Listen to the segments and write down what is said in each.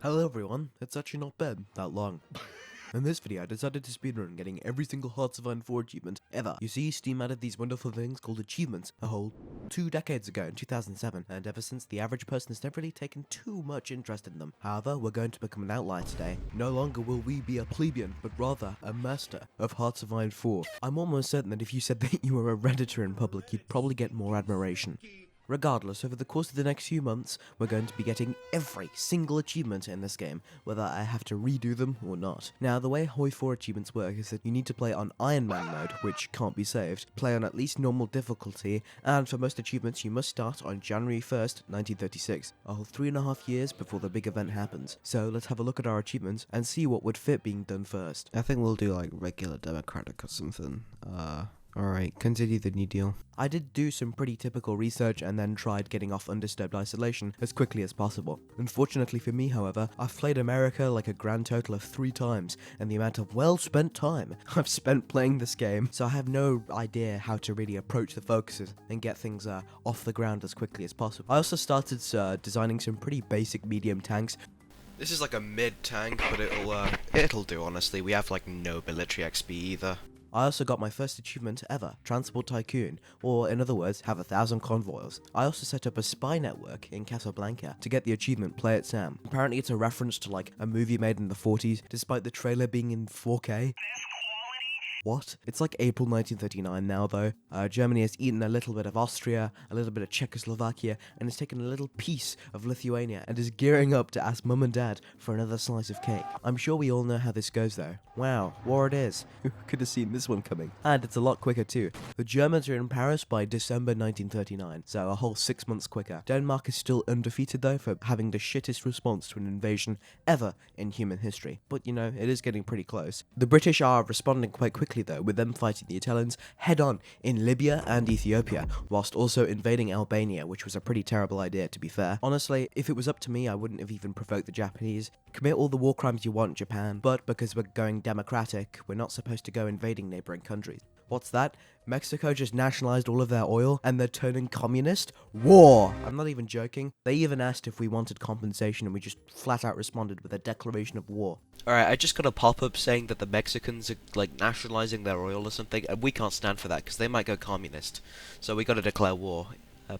Hello everyone, it's actually not been that long. In this video I decided to speedrun getting every single HOI4 achievement ever. You see, Steam added these wonderful things called achievements a whole 2 decades ago in 2007, and ever since the average person has never really taken too much interest in them. However, we're going to become an outlier today. No longer will we be a plebeian, but rather a master of HOI4. I'm almost certain that if you said that you were a redditor in public, you'd probably get more admiration. Regardless, over the course of the next few months, we're going to be getting every single achievement in this game, whether I have to redo them or not. Now, the way HOI4 achievements work is that you need to play on Iron Man mode, which can't be saved, play on at least normal difficulty, and for most achievements you must start on January 1st, 1936, a whole 3.5 years before the big event happens. So let's have a look at our achievements and see what would fit being done first. I think we'll do like regular democratic or something. Alright, continue the new deal. I did do some pretty typical research and then tried getting off undisturbed isolation as quickly as possible. Unfortunately for me, however, I've played America like a grand total of 3 times, and the amount of well-spent time I've spent playing this game, so I have no idea how to really approach the focuses and get things off the ground as quickly as possible. I also started designing some pretty basic medium tanks. This is like a mid tank, but it'll do honestly. We have like no military XP either. I also got my first achievement ever, Transport Tycoon, or in other words, have 1,000 convoys. I also set up a spy network in Casablanca to get the achievement Play It Sam. Apparently it's a reference to like a movie made in the 40s, despite the trailer being in 4K. What? It's like April 1939 now though. Germany has eaten a little bit of Austria, a little bit of Czechoslovakia, and has taken a little piece of Lithuania and is gearing up to ask mum and dad for another slice of cake. I'm sure we all know how this goes though. Wow, war it is. Who could have seen this one coming? And it's a lot quicker too. The Germans are in Paris by December 1939, so a whole 6 months quicker. Denmark is still undefeated though for having the shittest response to an invasion ever in human history. But you know, it is getting pretty close. The British are responding quite quickly though, with them fighting the Italians head-on in Libya and Ethiopia, whilst also invading Albania, which was a pretty terrible idea to be fair. Honestly, if it was up to me, I wouldn't have even provoked the Japanese. Commit all the war crimes you want, Japan, but because we're going democratic, we're not supposed to go invading neighboring countries. What's that? Mexico just nationalized all of their oil and they're turning communist? War! I'm not even joking. They even asked if we wanted compensation and we just flat out responded with a declaration of war. Alright, I just got a pop-up saying that the Mexicans are like nationalizing their oil or something, and we can't stand for that because they might go communist. So we gotta declare war.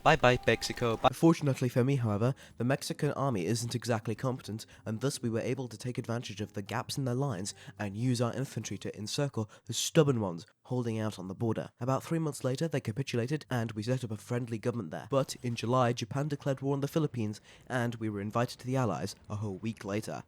Bye-bye, Mexico. Bye. Fortunately for me, however, the Mexican army isn't exactly competent, and thus we were able to take advantage of the gaps in their lines and use our infantry to encircle the stubborn ones holding out on the border. About 3 months later, they capitulated, and we set up a friendly government there. But in July, Japan declared war on the Philippines, and we were invited to the Allies a whole week later.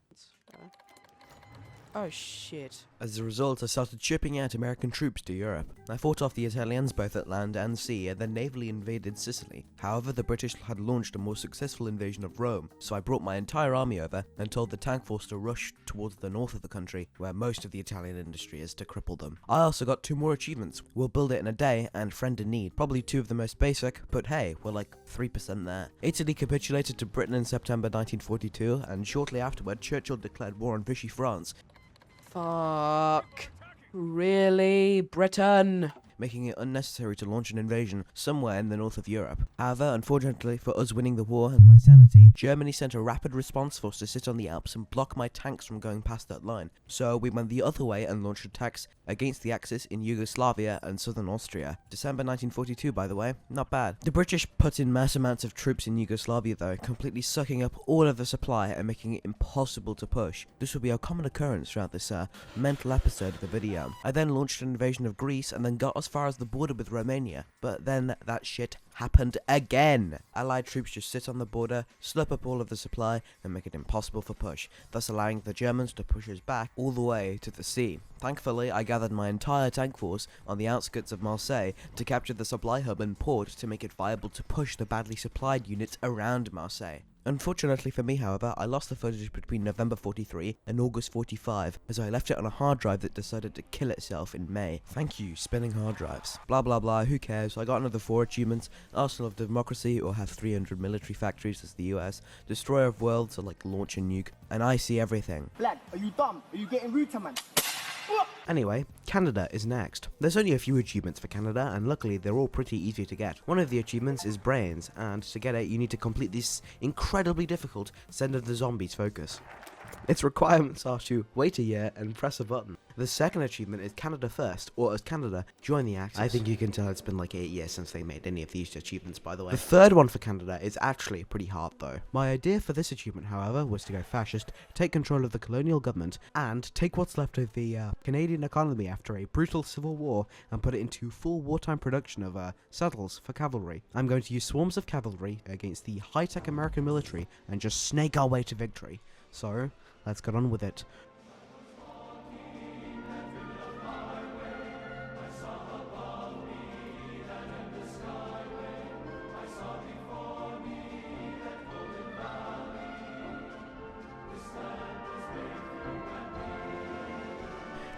Oh shit. As a result, I started shipping out American troops to Europe. I fought off the Italians both at land and sea, and then navally invaded Sicily. However, the British had launched a more successful invasion of Rome, so I brought my entire army over and told the tank force to rush towards the north of the country, where most of the Italian industry is, to cripple them. I also got 2 more achievements. We'll build it in a day and Friend in Need. Probably 2 of the most basic, but hey, we're like 3% there. Italy capitulated to Britain in September 1942, and shortly afterward, Churchill declared war on Vichy France. Fuck. Really? Britain? Making it unnecessary to launch an invasion somewhere in the north of Europe. However, unfortunately for us winning the war and my sanity, Germany sent a rapid response force to sit on the Alps and block my tanks from going past that line. So we went the other way and launched attacks against the Axis in Yugoslavia and southern Austria. December 1942, by the way, not bad. The British put in mass amounts of troops in Yugoslavia though, completely sucking up all of the supply and making it impossible to push. This will be a common occurrence throughout this mental episode of the video. I then launched an invasion of Greece and then got as far as the border with Romania, but then that shit happened again. Allied troops just sit on the border, slurp up all of the supply, and make it impossible for push, thus allowing the Germans to push us back all the way to the sea. Thankfully, I gathered my entire tank force on the outskirts of Marseille to capture the supply hub and port to make it viable to push the badly supplied units around Marseille. Unfortunately for me, however, I lost the footage between November 43 and August 45, as I left it on a hard drive that decided to kill itself in May. Thank you, spinning hard drives. Blah blah blah, who cares? I got another 4 achievements: Arsenal of Democracy, or have 300 military factories as the US, Destroyer of Worlds, or like launch a nuke, and I see everything. Black, are you dumb? Are you getting rude to man? Anyway, Canada is next. There's only a few achievements for Canada, and luckily they're all pretty easy to get. One of the achievements is Brains, and to get it you need to complete this incredibly difficult Send of the Zombies focus. Its requirements are to wait a year and press a button. The second achievement is Canada First, or as Canada, join the Axis. I think you can tell it's been like 8 years since they made any of these achievements, by the way. The third one for Canada is actually pretty hard though. My idea for this achievement, however, was to go fascist, take control of the colonial government, and take what's left of the Canadian economy after a brutal civil war and put it into full wartime production of saddles for cavalry. I'm going to use swarms of cavalry against the high-tech American military and just snake our way to victory. So, let's get on with it.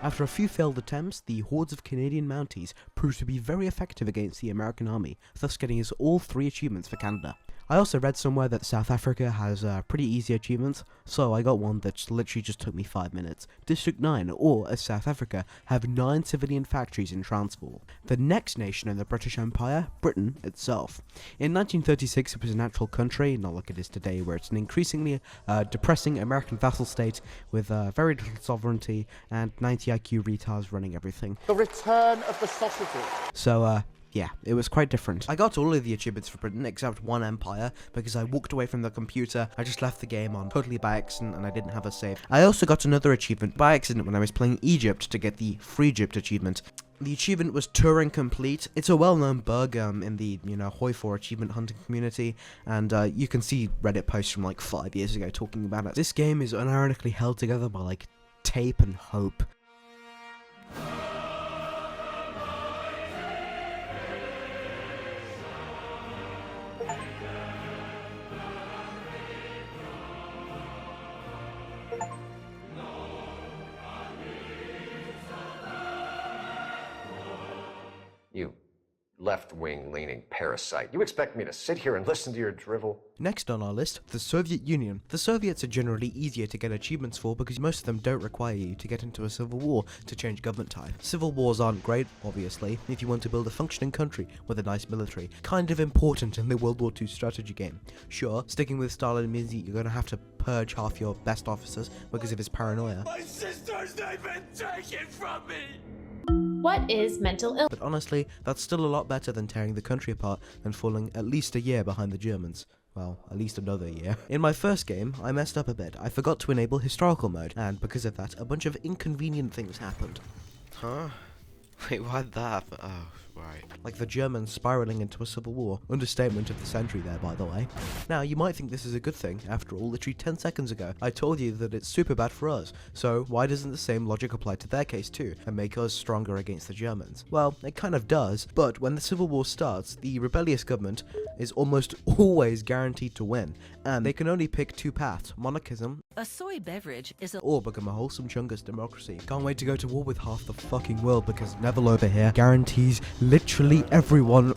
After a few failed attempts, the hordes of Canadian Mounties proved to be very effective against the American army, thus getting us all 3 achievements for Canada. I also read somewhere that South Africa has pretty easy achievements, so I got one that literally just took me 5 minutes. District 9, or as South Africa, have 9 civilian factories in Transvaal. The next nation in the British Empire, Britain itself. In 1936 it was a natural country, not like it is today where it's an increasingly depressing American vassal state with very little sovereignty and 90 IQ retards running everything. The return of the sausages. So, yeah, it was quite different. I got all of the achievements for Britain except one empire because I walked away from the computer. I just left the game on totally by accident and I didn't have a save. I also got another achievement by accident when I was playing Egypt to get the Free Egypt achievement. The achievement was Turing complete. It's a well-known bug in the, HOI4 achievement hunting community, and you can see Reddit posts from like 5 years ago talking about it. This game is unironically held together by like tape and hope. You left-wing leaning parasite. You expect me to sit here and listen to your drivel? Next on our list, the Soviet Union. The Soviets are generally easier to get achievements for because most of them don't require you to get into a civil war to change government type. Civil wars aren't great, obviously, if you want to build a functioning country with a nice military. Kind of important in the World War II strategy game. Sure, sticking with Stalin means that you're going to have to purge half your best officers because of his paranoia. My sister's name been taken from me! What is mental illness? But honestly, that's still a lot better than tearing the country apart and falling at least a year behind the Germans. Well, at least another year. In my first game, I messed up a bit. I forgot to enable historical mode, and because of that, a bunch of inconvenient things happened. Huh? Wait, why'd that happen? Oh, right. Like the Germans spiraling into a civil war. Understatement of the century there, by the way. Now, you might think this is a good thing. After all, literally 10 seconds ago, I told you that it's super bad for us. So, why doesn't the same logic apply to their case too, and make us stronger against the Germans? Well, it kind of does, but when the civil war starts, the rebellious government is almost always guaranteed to win, and they can only pick 2 paths, monarchism, A soy beverage is a or become a wholesome chungus democracy. Can't wait to go to war with half the fucking world because Neville over here guarantees literally everyone.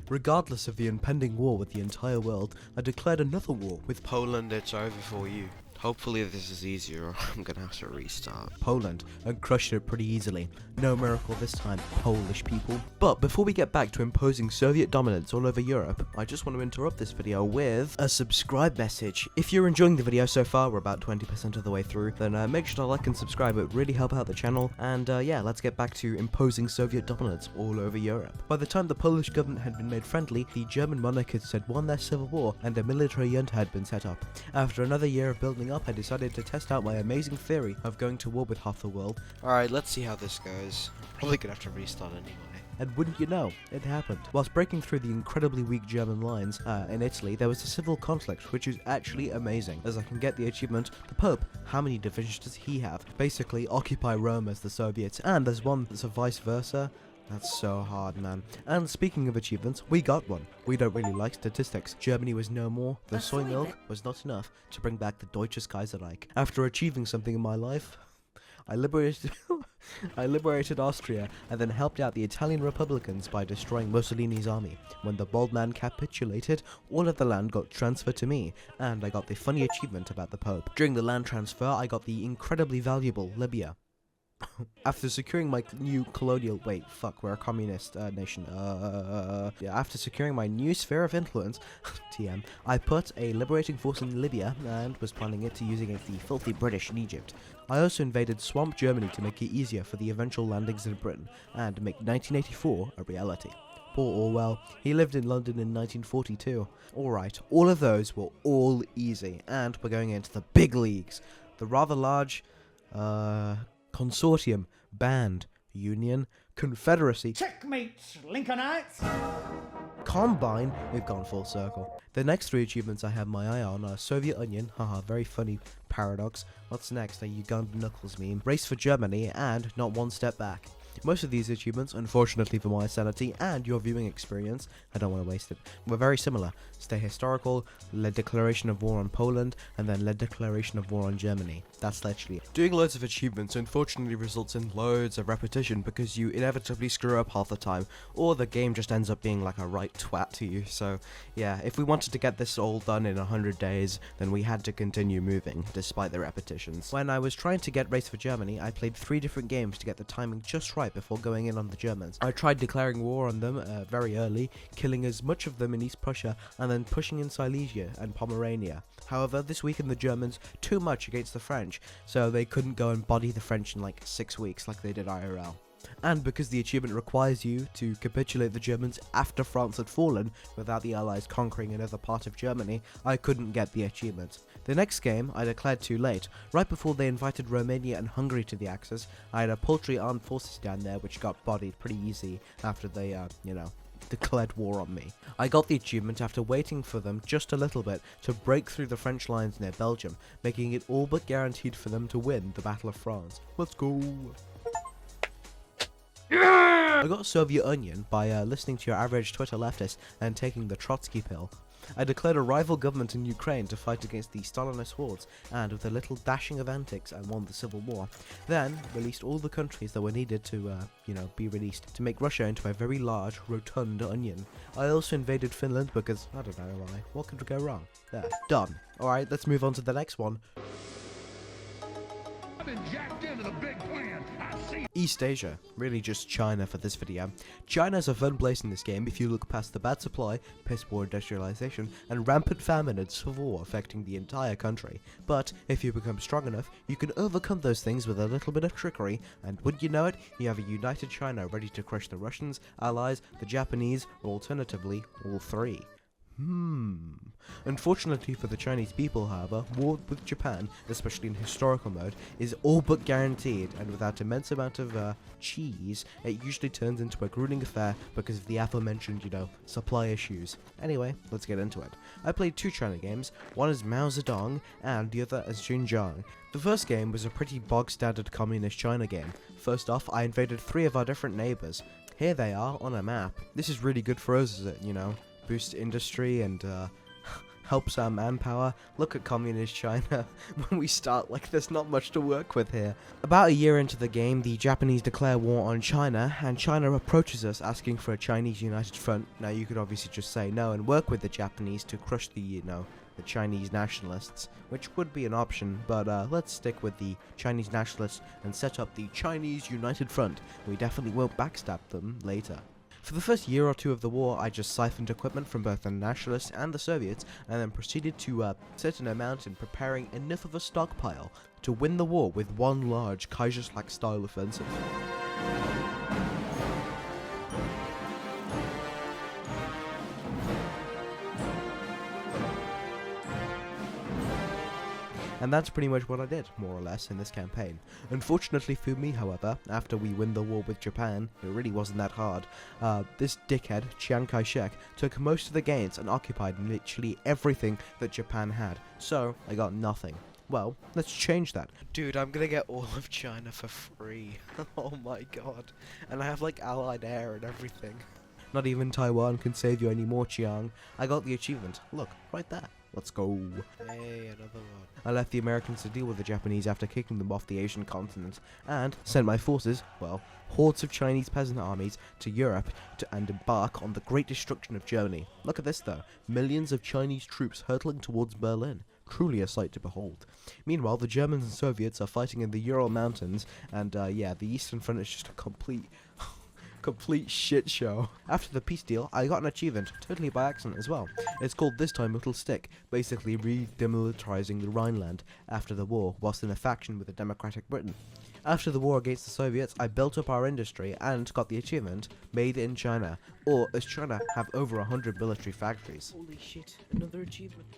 Regardless of the impending war with the entire world, I declared another war with Poland, it's over for you. Hopefully this is easier or I'm gonna have to restart. Poland and crushed it pretty easily. No miracle this time, Polish people. But before we get back to imposing Soviet dominance all over Europe, I just want to interrupt this video with a subscribe message. If you're enjoying the video so far, we're about 20% of the way through, then make sure to like and subscribe, it would really help out the channel. And yeah, let's get back to imposing Soviet dominance all over Europe. By the time the Polish government had been made friendly, the German monarchists had won their civil war and a military junta had been set up. After another year of building up, I decided to test out my amazing theory of going to war with half the world. Alright, let's see how this goes. Probably gonna have to restart anyway. And wouldn't you know, it happened. Whilst breaking through the incredibly weak German lines in Italy, there was a civil conflict, which is actually amazing, as I can get the achievement, the Pope. How many divisions does he have? Basically, occupy Rome as the Soviets, and there's one that's a vice versa. That's so hard, man. And speaking of achievements, we got one. We don't really like statistics. Germany was no more. The soy milk was not enough to bring back the Deutsches Kaiserreich. After achieving something in my life, I liberated Austria and then helped out the Italian Republicans by destroying Mussolini's army. When the bold man capitulated, all of the land got transferred to me, and I got the funny achievement about the Pope. During the land transfer, I got the incredibly valuable Libya. After securing my new colonial... Wait, fuck, we're a communist nation. Yeah, after securing my new sphere of influence, TM, I put a liberating force in Libya and was planning it to use against the filthy British in Egypt. I also invaded Swamp Germany to make it easier for the eventual landings in Britain and make 1984 a reality. Poor Orwell, he lived in London in 1942. Alright, all of those were all easy, and we're going into the big leagues. The rather large, consortium, band, union, confederacy, Checkmate, Lincolnites! combine, we've gone full circle. The next three achievements I have my eye on are Soviet Onion, haha, very funny paradox. What's next? A Uganda Knuckles meme, Race for Germany, and Not One Step Back. Most of these achievements, unfortunately for my sanity and your viewing experience, I don't want to waste it, were very similar. Stay historical, led declaration of war on Poland, and then led declaration of war on Germany. That's literally it. Doing loads of achievements unfortunately results in loads of repetition because you inevitably screw up half the time, or the game just ends up being like a right twat to you. So yeah, if we wanted to get this all done in 100 days, then we had to continue moving, despite the repetitions. When I was trying to get Race for Germany, I played 3 different games to get the timing just right before going in on the Germans. I tried declaring war on them very early, killing as much of them in East Prussia, and then pushing in Silesia and Pomerania. However, this weakened the Germans too much against the French, so they couldn't go and body the French in like 6 weeks like they did IRL. And because the achievement requires you to capitulate the Germans after France had fallen, without the Allies conquering another part of Germany, I couldn't get the achievement. The next game I declared too late. Right before they invited Romania and Hungary to the Axis, I had a paltry armed forces down there which got bodied pretty easy after they, declared war on me. I got the achievement after waiting for them just a little bit to break through the French lines near Belgium, making it all but guaranteed for them to win the Battle of France. Let's go! I got Soviet Onion by listening to your average Twitter leftist and taking the Trotsky pill. I declared a rival government in Ukraine to fight against the Stalinist hordes, and with a little dashing of antics, I won the civil war. Then, released all the countries that were needed to, be released, to make Russia into a very large, rotund onion. I also invaded Finland because, I don't know why, what could go wrong? There, done. Alright, let's move on to the next one. I've been jacked into the big plan. I see. East Asia, really just China for this video. China's a fun place in this game if you look past the bad supply, piss poor industrialization, and rampant famine and civil war affecting the entire country. But if you become strong enough, you can overcome those things with a little bit of trickery, and wouldn't you know it, you have a united China ready to crush the Russians, Allies, the Japanese, or alternatively, all three. Unfortunately for the Chinese people, however, war with Japan, especially in historical mode, is all but guaranteed, and without immense amount of cheese, it usually turns into a grueling affair because of the aforementioned, supply issues. Anyway, let's get into it. I played 2 China games, one as Mao Zedong, and the other as Xinjiang. The first game was a pretty bog-standard communist China game. First off, I invaded 3 of our different neighbours. Here they are on a map. This is really good for us, boost industry and helps our manpower. Look at communist China. When we start, there's not much to work with here. About a year into the game, the Japanese declare war on China, and China approaches us asking for a Chinese united front. Now, you could obviously just say no and work with the Japanese to crush the, the Chinese nationalists, which would be an option, but let's stick with the Chinese nationalists and set up the Chinese United Front. We definitely won't backstab them later. For the first year or 2 of the war, I just siphoned equipment from both the nationalists and the Soviets, and then proceeded to sit in a mountain preparing enough of a stockpile to win the war with one large Kaiserreich-style offensive. And that's pretty much what I did, more or less, in this campaign. Unfortunately for me, however, after we win the war with Japan, it really wasn't that hard. This dickhead, Chiang Kai-shek, took most of the gains and occupied literally everything that Japan had. So, I got nothing. Well, let's change that. Dude, I'm gonna get all of China for free. Oh my god. And I have allied air and everything. Not even Taiwan can save you anymore, Chiang. I got the achievement. Look, right there. Let's go. Hey, another one. I left the Americans to deal with the Japanese after kicking them off the Asian continent, and sent my forces, hordes of Chinese peasant armies, to Europe and embark on the great destruction of Germany. Look at this though, millions of Chinese troops hurtling towards Berlin. truly a sight to behold. Meanwhile, the Germans and Soviets are fighting in the Ural Mountains, and yeah, the Eastern Front is just a complete shit show. After the peace deal, I got an achievement, totally by accident as well. It's called This Time It'll Stick, basically re-demilitarizing the Rhineland after the war, whilst in a faction with a democratic Britain. After the war against the Soviets, I built up our industry and got the achievement, Made in China, or as China have over 100 military factories. Holy shit, another achievement.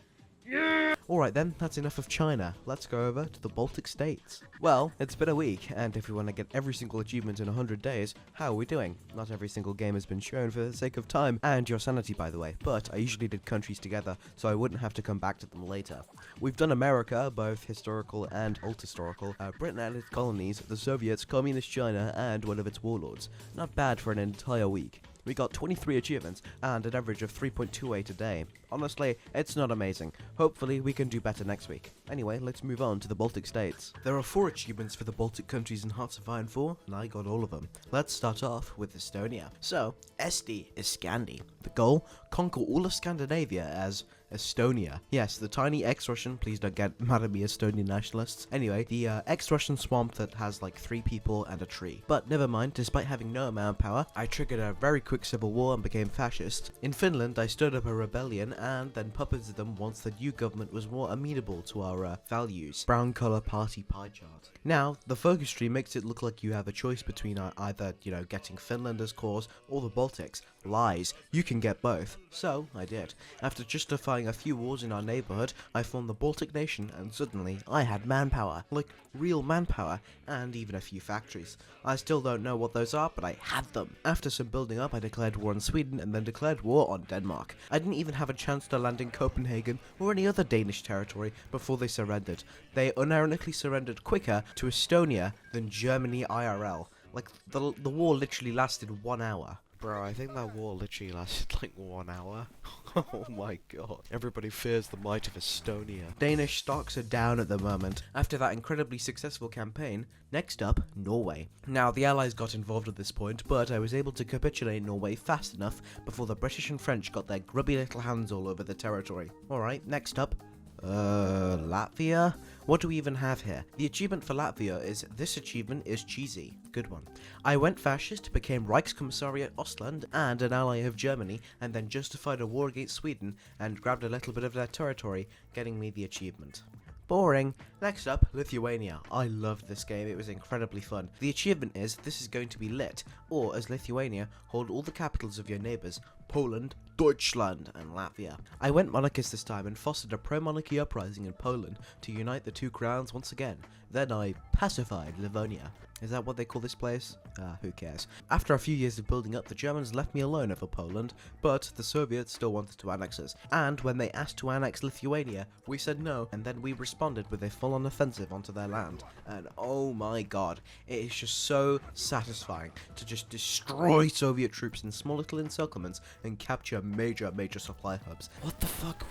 Alright then, that's enough of China. Let's go over to the Baltic States. Well, it's been a week, and if we want to get every single achievement in 100 days, how are we doing? Not every single game has been shown for the sake of time, and your sanity by the way, but I usually did countries together, so I wouldn't have to come back to them later. We've done America, both historical and alt-historical, Britain and its colonies, the Soviets, Communist China, and one of its warlords. Not bad for an entire week. We got 23 achievements and an average of 3.28 a day. Honestly, it's not amazing. Hopefully we can do better next week. Anyway, let's move on to the Baltic States. There are 4 achievements for the Baltic countries in Hearts of Iron 4, and I got all of them. Let's start off with Estonia. So, SD is Scandi. The goal? Conquer all of Scandinavia as Estonia. Yes, the tiny ex-Russian, please don't get mad at me Estonian nationalists. Anyway, the ex-Russian swamp that has like 3 people and a tree. But never mind, despite having no manpower, I triggered a very quick civil war and became fascist. In Finland, I stood up a rebellion and then puppeted them once the new government was more amenable to our values. Brown colour party pie chart. Now, the focus tree makes it look like you have a choice between either, getting Finland as cause or the Baltics. Lies. You can get both. So, I did. After justifying a few wars in our neighbourhood, I formed the Baltic nation, and suddenly I had manpower. Like, real manpower, and even a few factories. I still don't know what those are, but I had them. After some building up, I declared war on Sweden, and then declared war on Denmark. I didn't even have a chance to land in Copenhagen or any other Danish territory before they surrendered. They unironically surrendered quicker to Estonia than Germany IRL. Like, the war literally lasted 1 hour. Bro, I think that war literally lasted like 1 hour. Oh my god. Everybody fears the might of Estonia. Danish stocks are down at the moment. After that incredibly successful campaign, next up, Norway. Now, the Allies got involved at this point, but I was able to capitulate Norway fast enough before the British and French got their grubby little hands all over the territory. Alright, next up, Latvia? What do we even have here? The achievement for Latvia is, this achievement is cheesy. Good one. I went fascist, became Reichskommissariat Ostland and an ally of Germany, and then justified a war against Sweden and grabbed a little bit of their territory, getting me the achievement. Boring. Next up, Lithuania. I loved this game, it was incredibly fun. The achievement is, this is going to be lit, or as Lithuania, hold all the capitals of your neighbours, Poland, Deutschland, and Latvia. I went monarchist this time and fostered a pro-monarchy uprising in Poland to unite the 2 crowns once again. Then I pacified Livonia. Is that what they call this place? Who cares? After a few years of building up, the Germans left me alone over Poland, but the Soviets still wanted to annex us. And when they asked to annex Lithuania, we said no, and then we responded with a full-on offensive onto their land. And oh my god, it is just so satisfying to just destroy Soviet troops in small little encirclements and capture major supply hubs. What the fuck?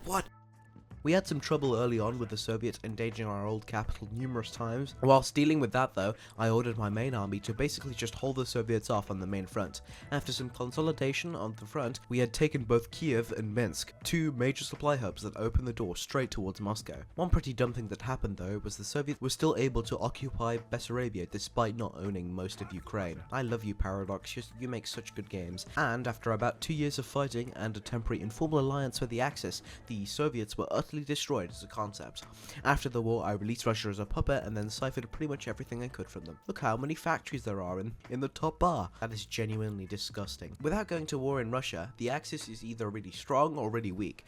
What? We had some trouble early on with the Soviets invading our old capital numerous times. Whilst dealing with that though, I ordered my main army to basically just hold the Soviets off on the main front. After some consolidation on the front, we had taken both Kiev and Minsk, 2 major supply hubs that opened the door straight towards Moscow. One pretty dumb thing that happened though was the Soviets were still able to occupy Bessarabia despite not owning most of Ukraine. I love you, Paradox, you make such good games. And after about 2 years of fighting and a temporary informal alliance with the Axis, the Soviets were utterly destroyed as a concept. After the war, I released Russia as a puppet and then ciphered pretty much everything I could from them. Look how many factories there are in the top bar. That is genuinely disgusting. Without going to war in Russia, the Axis is either really strong or really weak.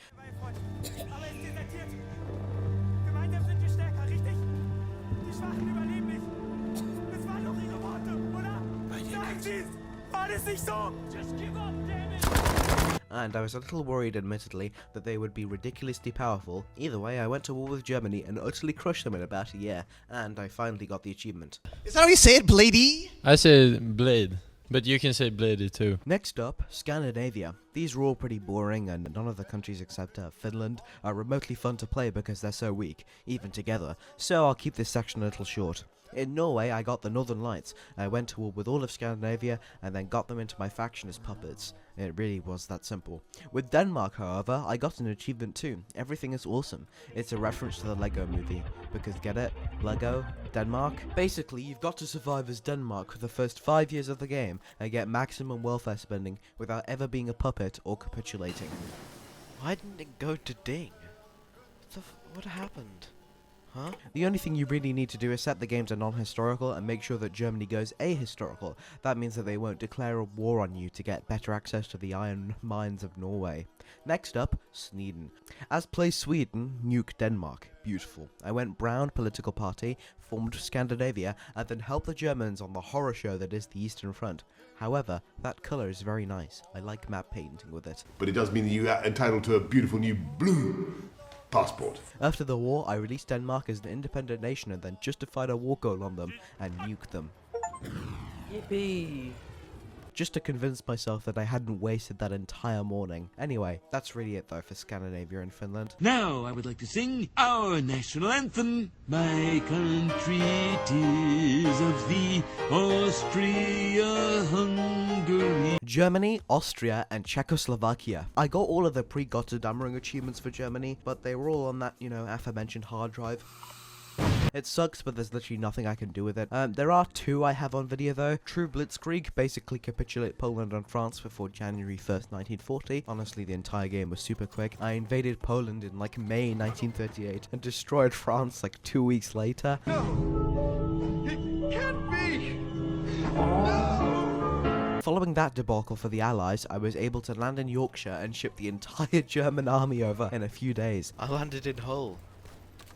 And I was a little worried, admittedly, that they would be ridiculously powerful. Either way, I went to war with Germany and utterly crushed them in about a year, and I finally got the achievement. Is that how you say it, Blady? I say blade, but you can say bladey too. Next up, Scandinavia. These are all pretty boring, and none of the countries except Finland are remotely fun to play because they're so weak, even together, so I'll keep this section a little short. In Norway, I got the Northern Lights. I went to war with all of Scandinavia and then got them into my faction as puppets. It really was that simple. With Denmark, however, I got an achievement too. Everything is awesome. It's a reference to the Lego movie. Because get it? Lego? Denmark? Basically, you've got to survive as Denmark for the first 5 years of the game and get maximum welfare spending without ever being a puppet or capitulating. Why didn't it go to Ding? What happened? Huh? The only thing you really need to do is set the game to non-historical and make sure that Germany goes ahistorical. That means that they won't declare a war on you to get better access to the iron mines of Norway. Next up, Sweden. As plays Sweden, nuke Denmark. Beautiful. I went brown political party, formed Scandinavia, and then helped the Germans on the horror show that is the Eastern Front. However, that colour is very nice. I like map painting with it. But it does mean that you are entitled to a beautiful new blue passport. After the war, I released Denmark as an independent nation and then justified a war goal on them and nuked them. Yippee! Just to convince myself that I hadn't wasted that entire morning. Anyway, that's really it though for Scandinavia and Finland. Now I would like to sing our national anthem. My country it is of thee, Austria-Hungary. Germany, Austria, and Czechoslovakia. I got all of the pre-Gotterdammerung achievements for Germany, but they were all on that, aforementioned hard drive. It sucks, but there's literally nothing I can do with it. There are 2 I have on video though. True Blitzkrieg, basically capitulate Poland and France before January 1st, 1940. Honestly, the entire game was super quick. I invaded Poland in like May 1938 and destroyed France like 2 weeks later. No! It can't be! No! Following that debacle for the Allies, I was able to land in Yorkshire and ship the entire German army over in a few days. I landed in Hull.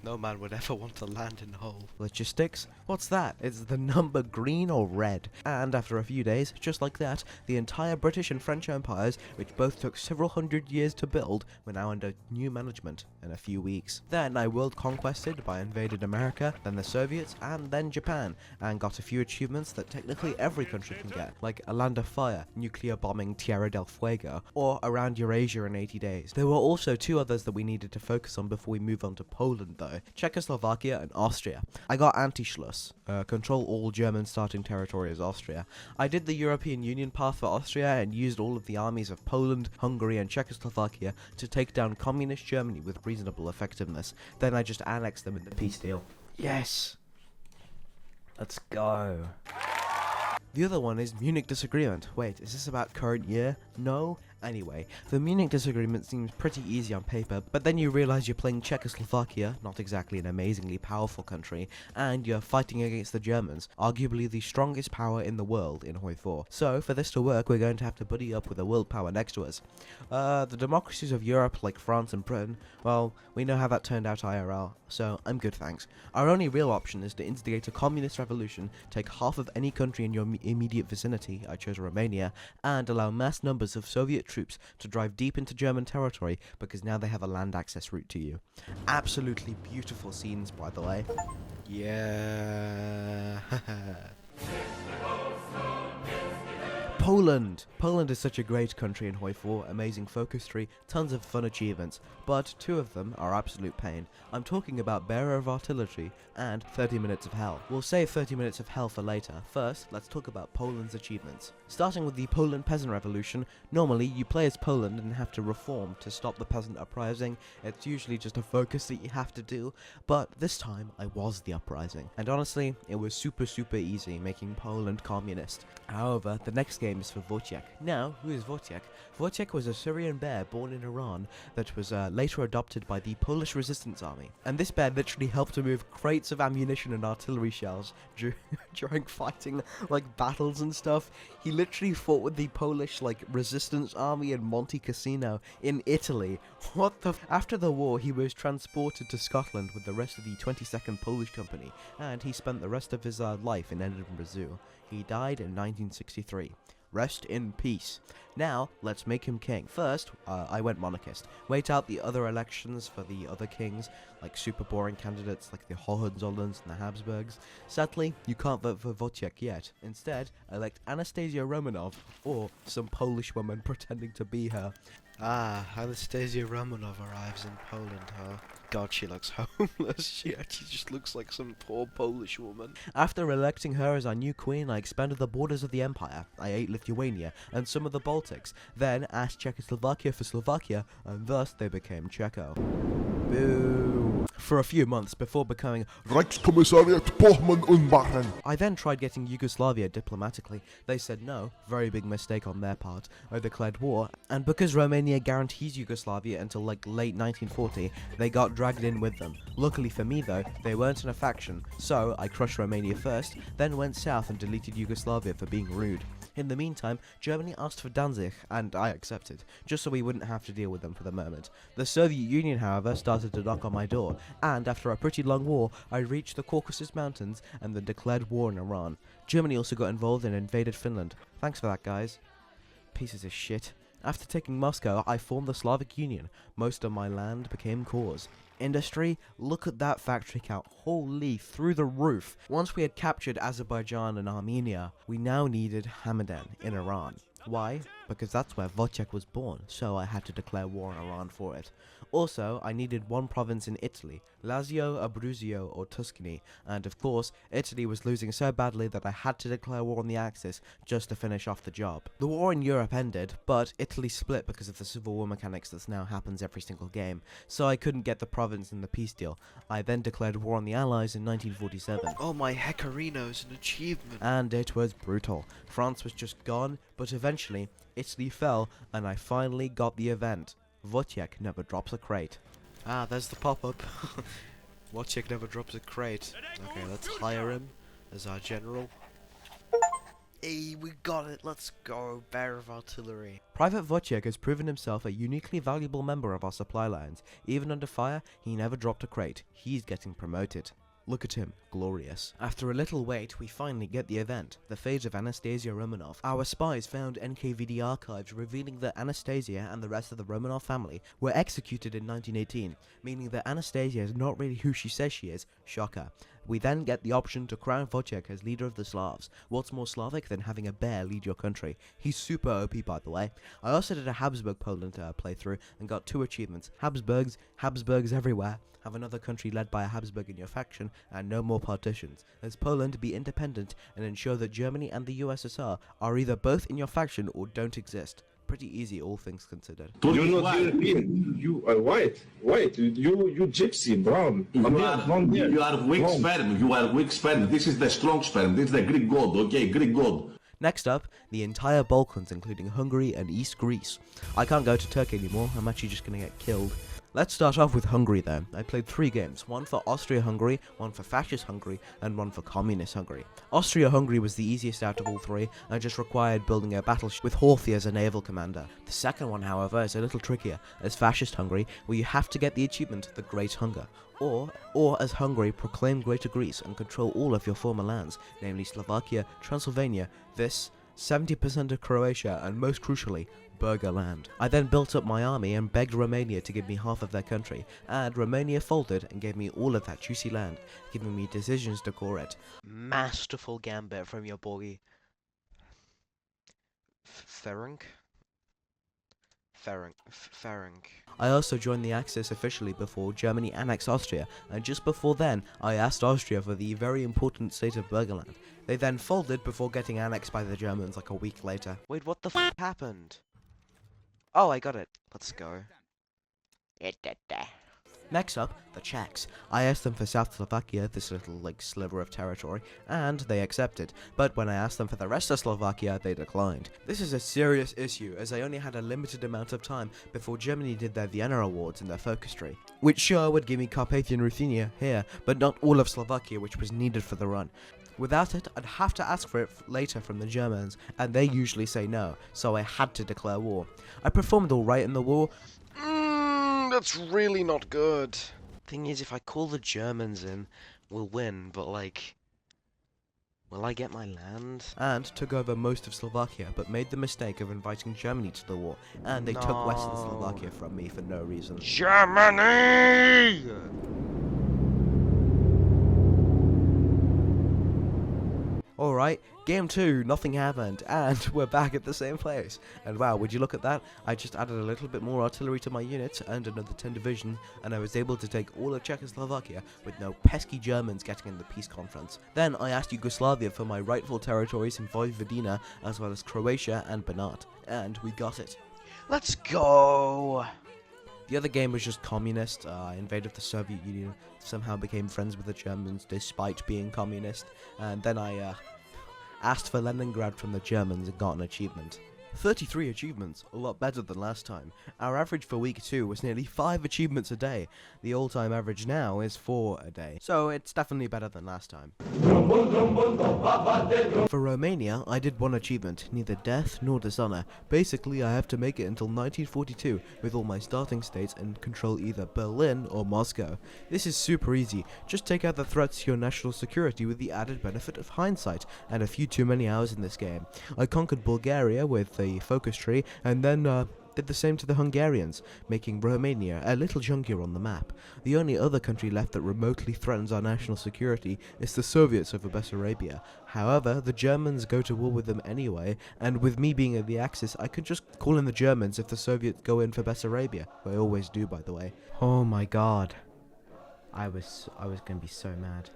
No man would ever want to land in Hull. Logistics? What's that? Is the number green or red? And after a few days, just like that, the entire British and French empires, which both took several hundred years to build, were now under new management in a few weeks. Then I world conquested by invaded America, then the Soviets, and then Japan, and got a few achievements that technically every country can get, like a Land of Fire, nuclear bombing Tierra del Fuego, or around Eurasia in 80 days. There were also 2 others that we needed to focus on before we move on to Poland though. Czechoslovakia and Austria. I got Antischluss, control all German starting territory as Austria. I did the European Union path for Austria and used all of the armies of Poland, Hungary and Czechoslovakia to take down communist Germany with reasonable effectiveness. Then I just annexed them in the peace deal. Yes! Let's go. The other one is Munich Disagreement. Wait, is this about current year? No? Anyway, the Munich Disagreement seems pretty easy on paper, but then you realize you're playing Czechoslovakia, not exactly an amazingly powerful country, and you're fighting against the Germans, arguably the strongest power in the world in HOI4. So, for this to work, we're going to have to buddy up with a world power next to us. The democracies of Europe, like France and Britain, well, we know how that turned out IRL, so I'm good thanks. Our only real option is to instigate a communist revolution, take half of any country in your immediate vicinity, I chose Romania, and allow mass numbers of Soviet troops to drive deep into German territory because now they have a land access route to you. Absolutely beautiful scenes, by the way. Yeah. Poland! Poland is such a great country in HOI4, amazing focus tree, tons of fun achievements, but 2 of them are absolute pain. I'm talking about Bearer of Artillery and 30 Minutes of Hell. We'll save 30 Minutes of Hell for later. First, let's talk about Poland's achievements. Starting with the Poland Peasant Revolution, normally you play as Poland and have to reform to stop the peasant uprising. It's usually just a focus that you have to do, but this time I was the uprising. And honestly, it was super easy making Poland communist. However, the next game is for Wojtek. Now, who is Wojtek? Wojtek was a Syrian bear born in Iran that was later adopted by the Polish Resistance Army. And this bear literally helped to move crates of ammunition and artillery shells during fighting like battles and stuff. He literally fought with the Polish Resistance Army in Monte Cassino in Italy. What the After the war, he was transported to Scotland with the rest of the 22nd Polish Company, and he spent the rest of his life in Edinburgh Zoo. He died in 1963. Rest in peace. Now, let's make him king. First, I went monarchist. Wait out the other elections for the other kings, like super boring candidates like the Hohenzollerns and the Habsburgs. Sadly, you can't vote for Wojtek yet. Instead, elect Anastasia Romanov, or some Polish woman pretending to be her. Ah, Anastasia Romanov arrives in Poland, huh? god, she looks homeless. She actually just looks like some poor Polish woman. After electing her as our new queen, I expanded the borders of the empire. I ate Lithuania and some of the Baltics, then asked Czechoslovakia for Slovakia, and thus they became Czecho. Boo. For a few months before becoming Reichskommissariat Pohmen und Baren. I then tried getting Yugoslavia diplomatically. They said no, very big mistake on their part. I declared war, and because Romania guarantees Yugoslavia until like late 1940, they got dragged in with them. Luckily for me though, they weren't in a faction, so I crushed Romania first, then went south and deleted Yugoslavia for being rude. In the meantime, Germany asked for Danzig, and I accepted, just so we wouldn't have to deal with them for the moment. The Soviet Union, however, started to knock on my door, and after a pretty long war, I reached the Caucasus Mountains and then declared war on Iran. Germany also got involved and invaded Finland. Thanks for that, guys. Pieces of shit. After taking Moscow, I formed the Slavic Union. Most of my land became Kors. Industry, look at that factory count, holy, through the roof. Once we had captured Azerbaijan and Armenia, we now needed Hamadan in Iran. Why? Because that's where Wojtek was born, so I had to declare war on Iran for it. Also, I needed one province in Italy, Lazio, Abruzzo, or Tuscany, and of course, Italy was losing so badly that I had to declare war on the Axis just to finish off the job. The war in Europe ended, but Italy split because of the civil war mechanics that now happens every single game, so I couldn't get the province in the peace deal. I then declared war on the Allies in 1947. Oh, my Hecarino's an achievement. And it was brutal. France was just gone, but eventually, Italy fell, and I finally got the event. Wojtek never drops a crate. Ah, there's the pop-up. Wojtek never drops a crate. Okay, let's hire him as our general. Hey, we got it, let's go. Bear of artillery. Private Wojtek has proven himself a uniquely valuable member of our supply lines. Even under fire, he never dropped a crate. He's getting promoted. Look at him, glorious. After a little wait, we finally get the event, the fate of Anastasia Romanov. Our spies found NKVD archives revealing that Anastasia and the rest of the Romanov family were executed in 1918, meaning that Anastasia is not really who she says she is. Shocker. We then get the option to crown Wojtek as leader of the Slavs. What's more Slavic than having a bear lead your country? He's super OP, by the way. I also did a Habsburg Poland playthrough and got 2 achievements. Habsburgs everywhere. Have another country led by a Habsburg in your faction, and no more partitions. As Poland, be independent and ensure that Germany and the USSR are either both in your faction or don't exist. Pretty easy, all things considered. You're not European. You are white. White. You gypsy, brown. You are weak sperm. You are weak sperm. This is the strong sperm. This is the Greek god. Okay, Greek god. Next up, the entire Balkans, including Hungary and East Greece. I can't go to Turkey anymore. I'm actually just gonna get killed. Let's start off with Hungary though. I played 3 games, one for Austria-Hungary, one for Fascist Hungary, and one for Communist Hungary. Austria-Hungary was the easiest out of all 3, and just required building a battleship with Horthy as a naval commander. The second one, however, is a little trickier, as Fascist Hungary, where you have to get the achievement, the Great Hunger. Or as Hungary, proclaim Greater Greece and control all of your former lands, namely Slovakia, Transylvania, this, 70% of Croatia, and most crucially, Burgerland. I then built up my army and begged Romania to give me half of their country, and Romania folded and gave me all of that juicy land, giving me decisions to core it. Masterful gambit from your boy. Ferenc? I also joined the Axis officially before Germany annexed Austria, and just before then, I asked Austria for the very important state of Burgenland. They then folded before getting annexed by the Germans like a week later. Wait, what the f happened? Oh, I got it. Let's go. Next up, the Czechs. I asked them for South Slovakia, this little sliver of territory, and they accepted. But when I asked them for the rest of Slovakia, they declined. This is a serious issue, as I only had a limited amount of time before Germany did their Vienna Awards in their focus tree, which sure would give me Carpathian Ruthenia here, but not all of Slovakia, which was needed for the run. Without it, I'd have to ask for it later from the Germans, and they usually say no, so I had to declare war. I performed alright in the war. That's really not good. Thing is, if I call the Germans in, we'll win, but will I get my land? And took over most of Slovakia, but made the mistake of inviting Germany to the war, and they took Western Slovakia from me for no reason. Germany! Alright, game 2, nothing happened, and we're back at the same place. And wow, would you look at that? I just added a little bit more artillery to my units and another 10 division, and I was able to take all of Czechoslovakia with no pesky Germans getting in the peace conference. Then I asked Yugoslavia for my rightful territories in Vojvodina, as well as Croatia and Banat, and we got it. Let's go. The other game was just communist. I invaded the Soviet Union, somehow became friends with the Germans despite being communist, and then I asked for Leningrad from the Germans and got an achievement. 33 achievements, a lot better than last time. Our average for week 2 was nearly 5 achievements a day. The all-time average now is 4 a day, so it's definitely better than last time. For Romania, I did 1 achievement, neither death nor dishonor. Basically, I have to make it until 1942 with all my starting states and control either Berlin or Moscow. This is super easy, just take out the threats to your national security with the added benefit of hindsight, and a few too many hours in this game. I conquered Bulgaria with the focus tree, and then did the same to the Hungarians, making Romania a little chunkier on the map. The only other country left that remotely threatens our national security is the Soviets over Bessarabia. However, the Germans go to war with them anyway, and with me being in the Axis, I could just call in the Germans if the Soviets go in for Bessarabia. I always do, by the way. Oh my god. I was gonna be so mad.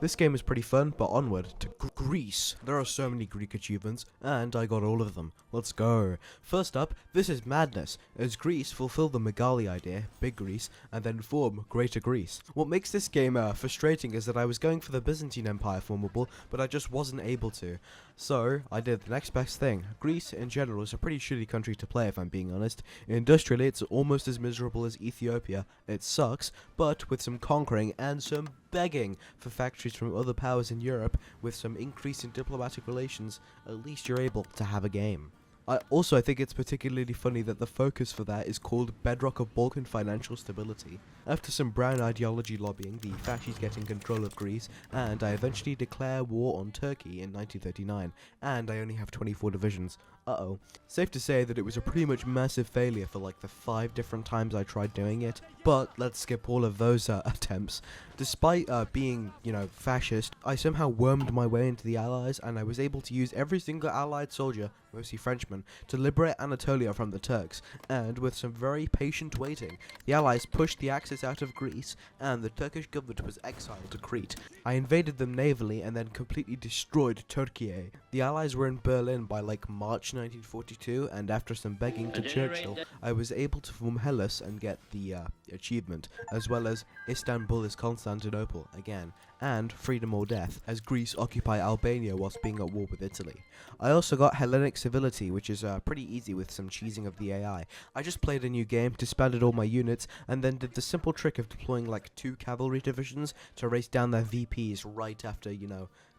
This game is pretty fun, but onward to Greece. There are so many Greek achievements, and I got all of them. Let's go. First up, this is madness, as Greece fulfill the Megali idea, Big Greece, and then form Greater Greece. What makes this game frustrating is that I was going for the Byzantine Empire formable, but I just wasn't able to. So, I did the next best thing. Greece, in general, is a pretty shitty country to play, if I'm being honest. Industrially, it's almost as miserable as Ethiopia. It sucks, but with some conquering and some begging for factories from other powers in Europe, with some increase in diplomatic relations, at least you're able to have a game. I think it's particularly funny that the focus for that is called Bedrock of Balkan Financial Stability. After some brown ideology lobbying, the fascists get in control of Greece, and I eventually declare war on Turkey in 1939, and I only have 24 divisions. Uh-oh. Safe to say that it was a pretty much massive failure for like the 5 different times I tried doing it, but let's skip all of those attempts. Despite being, fascist, I somehow wormed my way into the Allies, and I was able to use every single Allied soldier, mostly Frenchmen, to liberate Anatolia from the Turks, and with some very patient waiting, the Allies pushed the Axis out of Greece, and the Turkish government was exiled to Crete. I invaded them navally and then completely destroyed Turkey. The Allies were in Berlin by like March 1942, and after some begging to Churchill, I was able to form Hellas and get the achievement, as well as Istanbul is Constantinople again, and Freedom or Death, as Greece occupy Albania whilst being at war with Italy. I also got Hellenic Civility, which is pretty easy with some cheesing of the AI. I just played a new game, disbanded all my units, and then did the simple trick of deploying like 2 cavalry divisions to race down their VPs right after,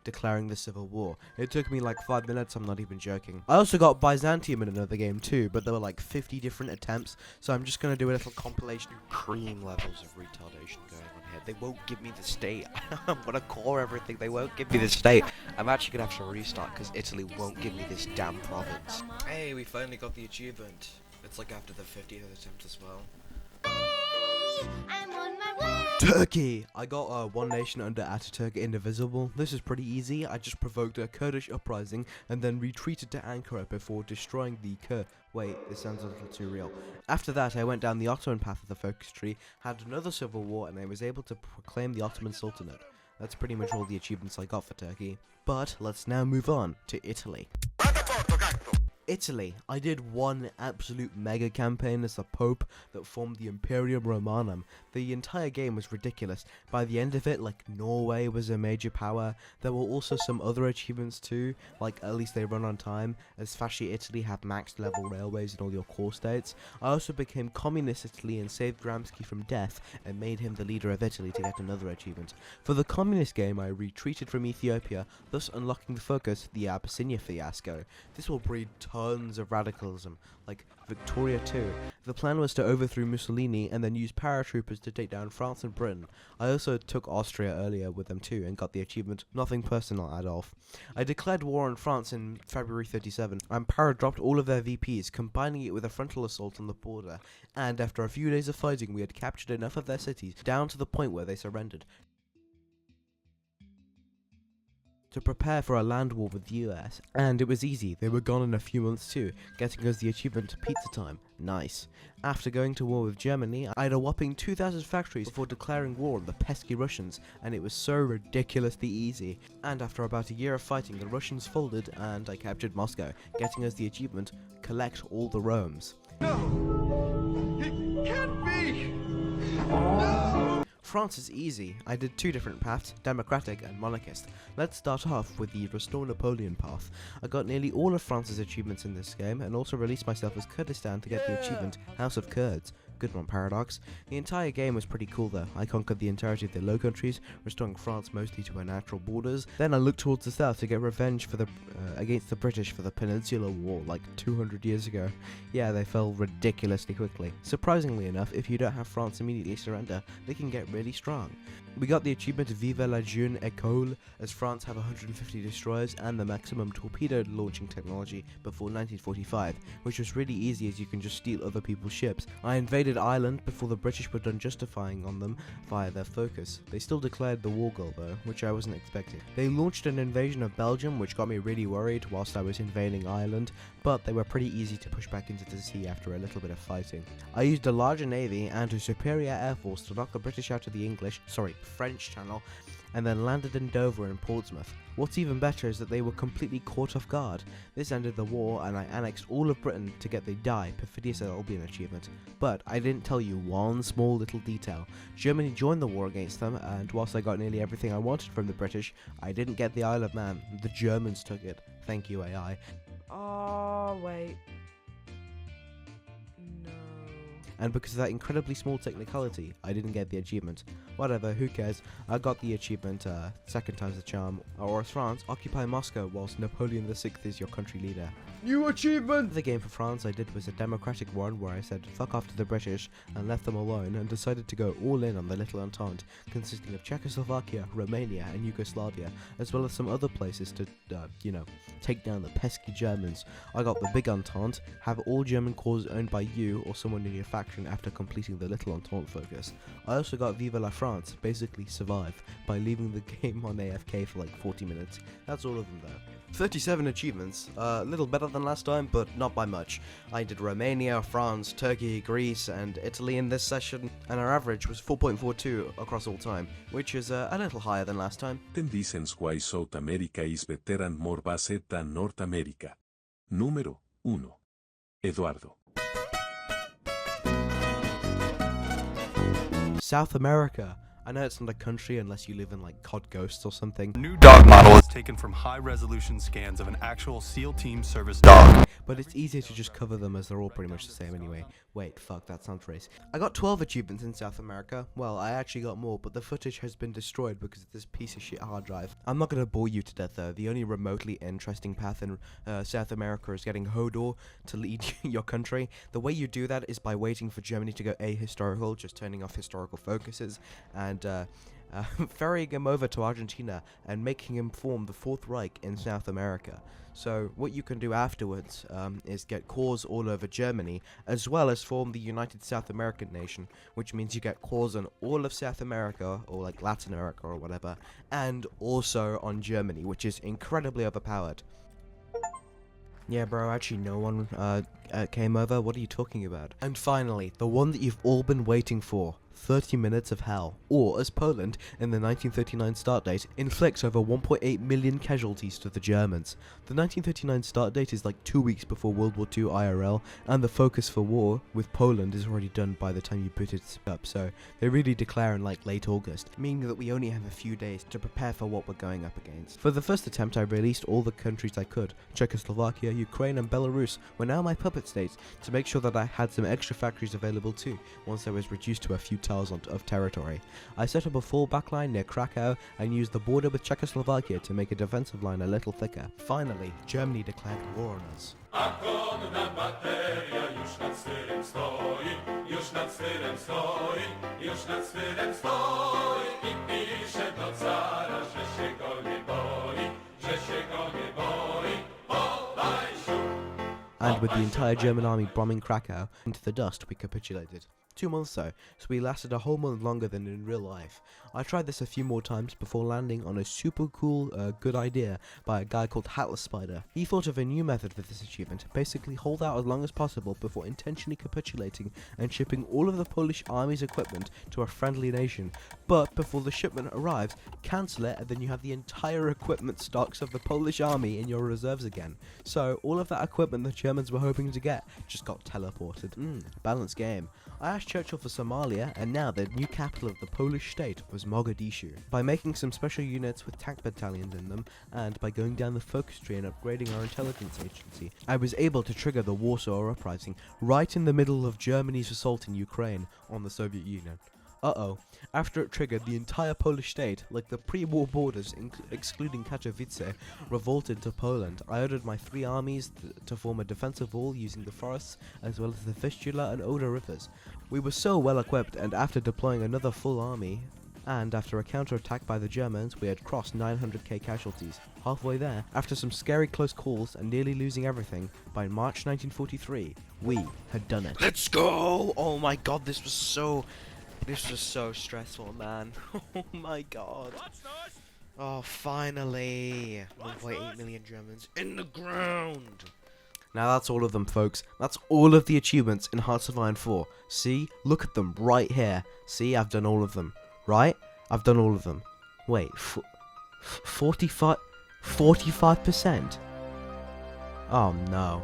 declaring the civil war. It took me like 5 minutes, I'm not even joking. I also got Byzantium in another game too, but there were like 50 different attempts, so I'm just gonna do a little compilation. Cream levels of retardation going on here. They won't give me the state. I'm gonna core everything. They won't give me the state. I'm actually gonna have to restart because Italy won't give me this damn province. Hey, we finally got the achievement. It's like after the 50th attempt as well. I'm on my way. Turkey! I got One Nation Under Ataturk Indivisible. This is pretty easy. I just provoked a Kurdish uprising and then retreated to Ankara before destroying the Wait, this sounds a little too real. After that, I went down the Ottoman path of the focus tree, had another civil war, and I was able to proclaim the Ottoman Sultanate. That's pretty much all the achievements I got for Turkey. But let's now move on to Italy. Italy. I did 1 absolute mega campaign as the Pope that formed the Imperium Romanum. The entire game was ridiculous. By the end of it, like, Norway was a major power. There were also some other achievements too, like at least they run on time, as Fasci Italy have maxed level railways in all your core states. I also became Communist Italy and saved Gramsci from death and made him the leader of Italy to get another achievement. For the communist game, I retreated from Ethiopia, thus unlocking the focus, the Abyssinia fiasco. This will breed tons of radicalism, like Victoria 2. The plan was to overthrow Mussolini and then use paratroopers to take down France and Britain. I also took Austria earlier with them too and got the achievement Nothing Personal, Adolf. I declared war on France in February 37 and para-dropped all of their VPs, combining it with a frontal assault on the border, and after a few days of fighting we had captured enough of their cities, down to the point where they surrendered. to prepare for a land war with the US, and it was easy. They were gone in a few months too, getting us the achievement Pizza Time. Nice. After going to war with Germany, I had a whopping 2,000 factories before declaring war on the pesky Russians, and it was so ridiculously easy. And after about a year of fighting, the Russians folded and I captured Moscow, getting us the achievement Collect All the Romes. No! It can't be! No! France is easy. I did two different paths, democratic and monarchist. Let's start off with the Restore Napoleon path. I got nearly all of France's achievements in this game, and also released myself as Kurdistan to get the achievement House of Kurds. Good one, Paradox. The entire game was pretty cool though. I conquered the entirety of the Low Countries, restoring France mostly to her natural borders. Then I looked towards the south to get revenge for against the British for the Peninsular War like 200 years ago. Yeah, they fell ridiculously quickly. Surprisingly enough, if you don't have France immediately surrender, they can get really strong. We got the achievement Vive la Jeune École, as France have 150 destroyers and the maximum torpedo launching technology before 1945, which was really easy as you can just steal other people's ships. I invaded Ireland before the British were done justifying on them via their focus. They still declared the war goal though, which I wasn't expecting. They launched an invasion of Belgium, which got me really worried whilst I was invading Ireland, but they were pretty easy to push back into the sea after a little bit of fighting. I used a larger navy and a superior air force to knock the British out of the French Channel, and then landed in Dover and Portsmouth. What's even better is that they were completely caught off guard. This ended the war and I annexed all of Britain to get the Perfidious Albion achievement. But I didn't tell you one small little detail. Germany joined the war against them, and whilst I got nearly everything I wanted from the British, I didn't get the Isle of Man. The Germans took it. Thank you, AI. Oh, wait. No. And because of that incredibly small technicality, I didn't get the achievement. Whatever, who cares? I got the achievement, second time's the charm. Or as France, occupy Moscow whilst Napoleon VI is your country leader. New achievement! The game for France I did was a democratic one where I said fuck off to the British and left them alone, and decided to go all in on the Little Entente, consisting of Czechoslovakia, Romania and Yugoslavia, as well as some other places to, take down the pesky Germans. I got the Big Entente, have all German cores owned by you or someone in your faction after completing the Little Entente focus. I also got Vive la France, basically survive, by leaving the game on AFK for like 40 minutes. That's all of them though. 37 achievements, a little better than last time, but not by much. I did Romania, France, Turkey, Greece, and Italy in this session, and our average was 4.42 across all time, which is a little higher than last time. 10 reasons why South America is better and more based than North America. Número 1. Eduardo. South America. I know it's not a country unless you live in like COD Ghosts or something. New dog model is taken from high-resolution scans of an actual SEAL Team Service dog. But it's easier to just cover them as they're all pretty much the same anyway. Wait, fuck, that sounds racist. I got 12 achievements in South America. Well, I actually got more, but the footage has been destroyed because of this piece of shit hard drive. I'm not gonna bore you to death though. The only remotely interesting path in South America is getting Hodor to lead your country. The way you do that is by waiting for Germany to go ahistorical, just turning off historical focuses, and ferrying him over to Argentina and making him form the Fourth Reich in South America. So what you can do afterwards is get cores all over Germany, as well as form the United South American Nation, which means you get cores on all of South America, or like Latin America or whatever, and also on Germany, which is incredibly overpowered. Yeah, bro, actually no one came over. What are you talking about? And finally, the one that you've all been waiting for. 30 minutes of hell, or as Poland in the 1939 start date inflicts over 1.8 million casualties to the Germans. The 1939 start date is like 2 weeks before World War II IRL, and the focus for war with Poland is already done by the time you put it up, so they really declare in like late August, meaning that we only have a few days to prepare for what we're going up against. For the first attempt I released all the countries I could. Czechoslovakia, Ukraine and Belarus were now my puppet states, to make sure that I had some extra factories available too, once I was reduced to a few tiles of territory. I set up a full backline near Krakow and used the border with Czechoslovakia to make a defensive line a little thicker. Finally, Germany declared war on us. And with the entire German army bombing Krakow into the dust, we capitulated. 2 months though, so we lasted a whole month longer than in real life. I tried this a few more times before landing on a super cool, good idea by a guy called Hatless Spider. He thought of a new method for this achievement, basically hold out as long as possible before intentionally capitulating and shipping all of the Polish army's equipment to a friendly nation. But before the shipment arrives, cancel it and then you have the entire equipment stocks of the Polish army in your reserves again. So all of that equipment the Germans were hoping to get just got teleported. Balanced game. I asked Churchill for Somalia, and now the new capital of the Polish state was Mogadishu. By making some special units with tank battalions in them, and by going down the focus tree and upgrading our intelligence agency, I was able to trigger the Warsaw Uprising right in the middle of Germany's assault in Ukraine on the Soviet Union. After it triggered, the entire Polish state, like the pre-war borders, excluding Katowice, revolted to Poland. I ordered my 3 armies to form a defensive wall using the forests, as well as the Vistula and Oder rivers. We were so well equipped, and after deploying another full army, and after a counterattack by the Germans, we had crossed 900k casualties. Halfway there, after some scary close calls and nearly losing everything, by March 1943, we had done it. Let's go! Oh my god, this was so stressful, man. Oh my god. Oh, finally. 1.8 million Germans in the ground. Now that's all of them, folks. That's all of the achievements in Hearts of Iron 4. See? Look at them right here. See? I've done all of them. Right? I've done all of them. Wait, 45%? Oh no.